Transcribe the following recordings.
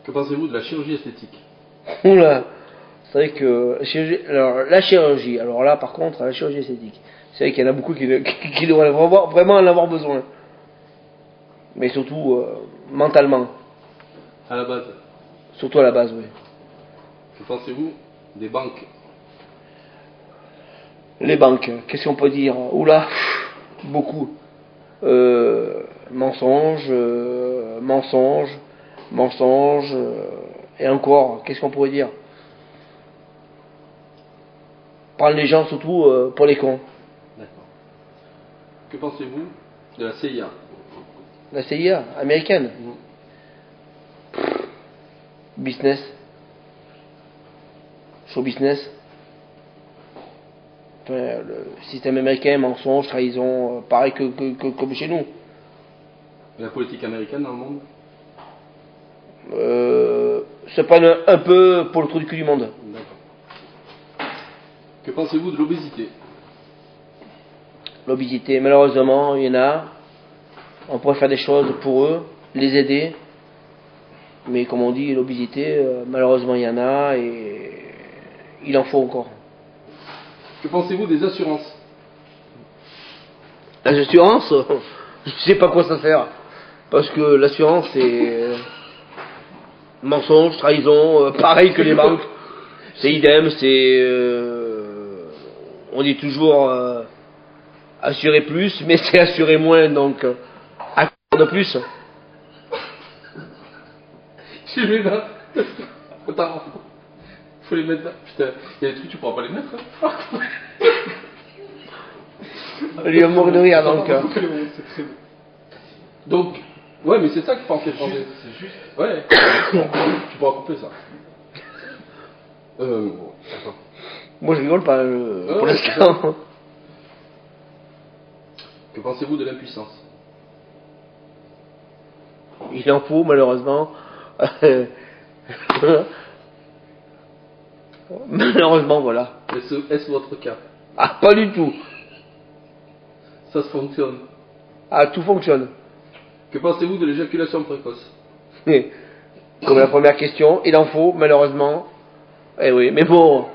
Que pensez-vous de la chirurgie esthétique? Oula, c'est vrai que la chirurgie, alors là par contre, la chirurgie esthétique, c'est vrai qu'il y en a beaucoup qui devraient vraiment en avoir besoin. Mais surtout mentalement. À la base. Surtout à la base, oui. Que pensez-vous des banques? Les banques, qu'est-ce qu'on peut dire? Oula, beaucoup. Mensonges, et encore, qu'est-ce qu'on pourrait dire? Prendre les gens surtout pour les cons. D'accord. Que pensez-vous de la CIA? La CIA, américaine. Business. Show business. Enfin, le système américain, mensonge, trahison, pareil que comme chez nous. Et la politique américaine dans le monde? Se prennent un peu pour le trou du cul du monde. D'accord. Que pensez-vous de l'obésité? L'obésité, malheureusement, il y en a. On pourrait faire des choses pour eux, les aider. Mais comme on dit, l'obésité, malheureusement, il y en a et il en faut encore. Que pensez-vous des assurances? L'assurance, je sais pas quoi ça sert. Parce que l'assurance, c'est mensonge, trahison, pareil que les banques. C'est idem, on dit toujours assurer plus, mais c'est assurer moins, donc de plus. Je les mets là. Attends. Faut les mettre là. Putain, il y a des trucs, tu pourras pas les mettre. Hein. Il va mourir de rire, donc. C'est très bon. Donc, ouais, mais c'est ça qu'il faut en fait changer. C'est juste. Ouais. Tu pourras couper ça. Bon, attends. Moi je rigole pas pour l'instant. Que pensez-vous de l'impuissance? Il en faut malheureusement. Malheureusement, voilà. Est-ce votre cas? Ah, pas du tout. Ça se fonctionne. Ah, tout fonctionne. Que pensez-vous de l'éjaculation précoce? Comme la première question, il en faut malheureusement. Eh oui, mais bon,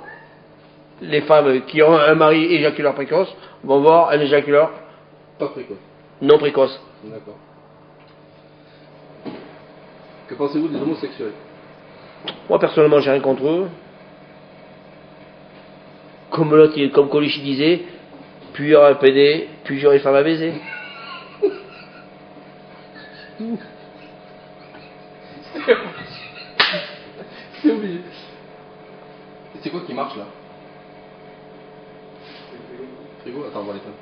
les femmes qui ont un mari éjaculateur précoce vont voir un éjaculateur pas précoce. Non précoce. D'accord. Que pensez-vous des homosexuels? Moi personnellement j'ai rien contre eux. Comme l'autre, comme Colucci disait, plus il y aura un PD, plus il y aura une femme à baiser. C'est oublié. C'est quoi qui marche là? Frigo. Attends, on va l'éteindre.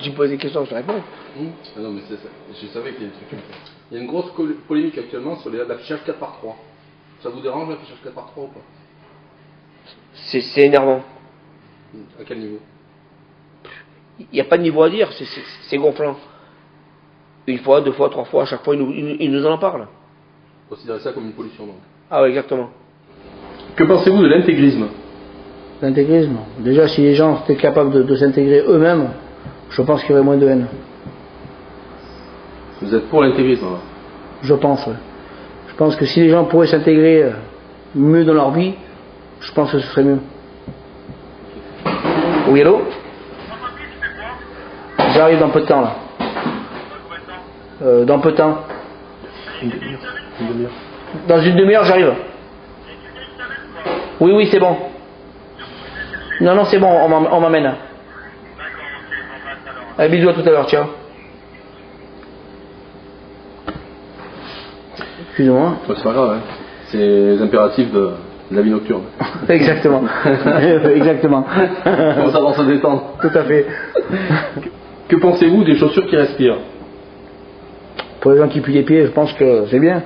Tu me poses des questions, je te réponds. Ah non, mais c'est ça. Je savais qu'il y a des trucs comme ça. Il y a une grosse polémique actuellement sur l'affichage 4x3. Ça vous dérange l'affichage 4x3 ou pas? C'est énervant. À quel niveau? Il n'y a pas de niveau à dire, c'est gonflant. Une fois, deux fois, trois fois, à chaque fois, il nous en parle. Considérez ça comme une pollution donc. Ah oui, exactement. Que pensez-vous de l'intégrisme? L'intégrisme. Déjà, si les gens étaient capables de s'intégrer eux-mêmes, je pense qu'il y aurait moins de haine. Vous êtes pour l'intégrisme alors? Je pense, oui. Je pense que si les gens pourraient s'intégrer mieux dans leur vie, je pense que ce serait mieux. Oui, allô? J'arrive dans peu de temps là. Dans peu de temps. Une demi-heure. Dans une demi-heure, j'arrive. Oui, oui, c'est bon. Non, non, c'est bon, on m'amène. Allez, bisous à tout à l'heure, ciao. Excusez-moi. C'est pas grave, hein. C'est les impératifs de la vie nocturne. Exactement. Exactement. Pour savoir se détendre. Tout à fait. Que pensez-vous des chaussures qui respirent? Pour les gens qui puent les pieds, je pense que c'est bien.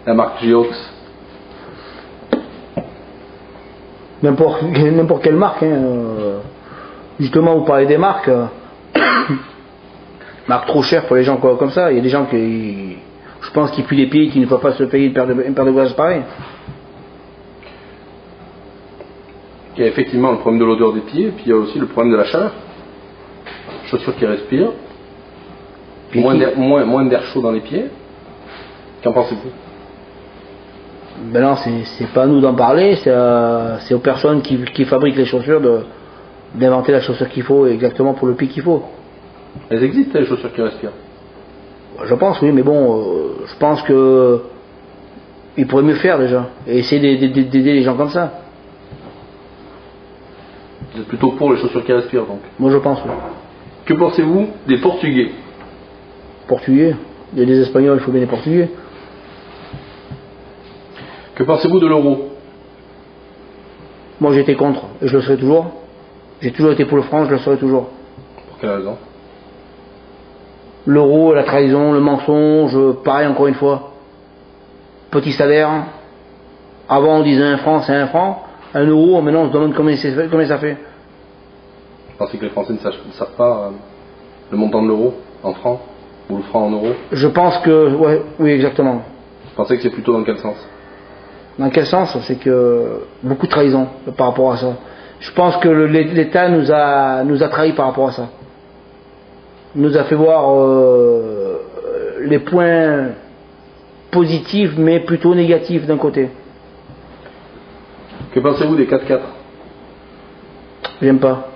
La marque Geox. N'importe quelle marque. Hein. Justement, vous parlez des marques. Marque trop chère pour les gens comme ça. Il y a des gens qui, je pense, qui puent les pieds et qui ne peuvent pas se payer une paire de voyages pareil. Il y a effectivement le problème de l'odeur des pieds, et puis il y a aussi le problème de la chaleur. chaussures qui respirent, Pieds moins qui- moins d'air chaud dans les pieds. Qu'en pensez-vous? Ben non, c'est pas à nous d'en parler, c'est aux personnes qui fabriquent les chaussures d'inventer la chaussure qu'il faut exactement pour le pied qu'il faut. Elles existent les chaussures qui respirent. Je pense, oui, mais bon, je pense que ils pourraient mieux faire déjà et essayer d'aider les gens comme ça. Vous êtes plutôt pour les chaussures qui respirent donc. Moi, je pense. Oui. Que pensez-vous des Portugais? Portugais, il y a des Espagnols, il faut bien les Portugais. Que pensez-vous de l'euro? Moi, j'étais contre et je le serai toujours. J'ai toujours été pour le franc, je le serai toujours. Pour quelle raison? L'euro, la trahison, le mensonge, pareil encore une fois. Petit salaire. Avant on disait 1 franc, c'est 1 franc. 1 euro, maintenant on se demande combien ça fait. Vous pensez que les Français ne savent pas le montant de l'euro en francs ou le franc en euros? Je pense que, ouais, oui, exactement. Vous pensez que c'est plutôt dans quel sens? Dans quel sens? C'est que beaucoup de trahison par rapport à ça. Je pense que l'État nous a trahis par rapport à ça. Nous a fait voir les points positifs, mais plutôt négatifs d'un côté. Que pensez-vous des 4x4? J'aime pas.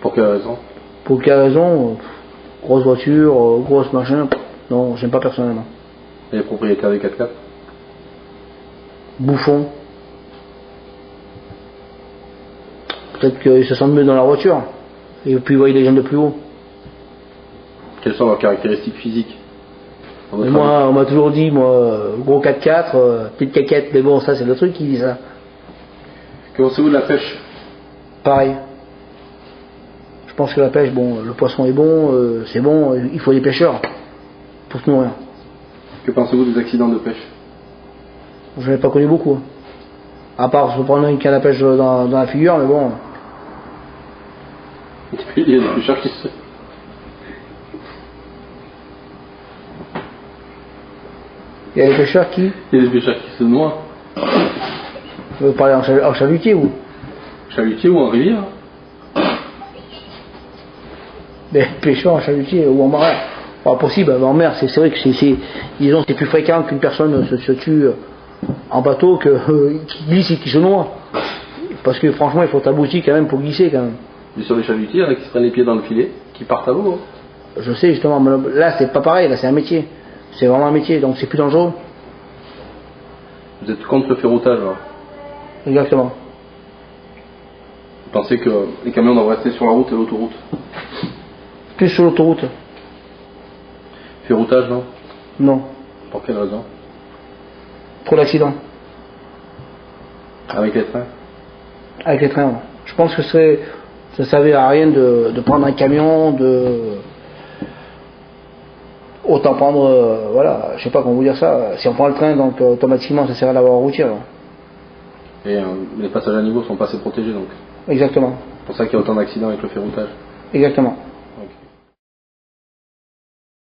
Pour quelle raison? Pour quelle raison? Grosse voiture, grosse machin. Non, j'aime pas personnellement. Et les propriétaires des 4x4? Bouffon. Peut-être qu'ils se sentent mieux dans la voiture. Et puis ils voient les gens de plus haut. Quelles sont leurs caractéristiques physiques? À votre Et moi, avis? on m'a toujours dit, moi, gros 4x4, petite caquette, mais bon, ça c'est le truc qui dit ça. Que pensez-vous de la pêche? Pareil. Je pense que la pêche, bon, le poisson est bon, c'est bon, il faut des pêcheurs pour se nourrir. Que pensez-vous des accidents de pêche? Je n'ai pas connu beaucoup. Hein. À part se prendre une canne à pêche dans la figure, mais bon. Il y a des pêcheurs qui se... Il y a des pêcheurs qui Il y a des pêcheurs qui se noient. Vous parlez en chalutier ou Chalutier ou en rivière? des pêcheurs en chalutier ou en mer. Pas possible, en mer, c'est vrai que disons, c'est plus fréquent qu'une personne se tue en bateau qui glisse et qui se noie. Parce que franchement, il faut t'aboutir quand même pour glisser quand même. Et sur les chalutiers, il y en a qui se prennent les pieds dans le filet, qui partent à l'eau. Hein. Je sais justement, mais là c'est pas pareil, là c'est un métier. C'est vraiment un métier, donc c'est plus dangereux. Vous êtes contre le ferroutage, alors. Exactement. Vous pensez que les camions doivent rester sur la route et l'autoroute? Plus sur l'autoroute. Ferroutage, non? Non. Pour quelle raison? Trop d'accidents. Avec les trains? Avec les trains, ouais. Je pense que ça servait à rien de prendre un camion, autant prendre, voilà, je sais pas comment vous dire ça. Si on prend le train, donc automatiquement ça sert à l'avoir routière. Et les passages à niveau sont pas assez protégés, donc. Exactement. C'est pour ça qu'il y a autant d'accidents avec le ferroutage. Exactement.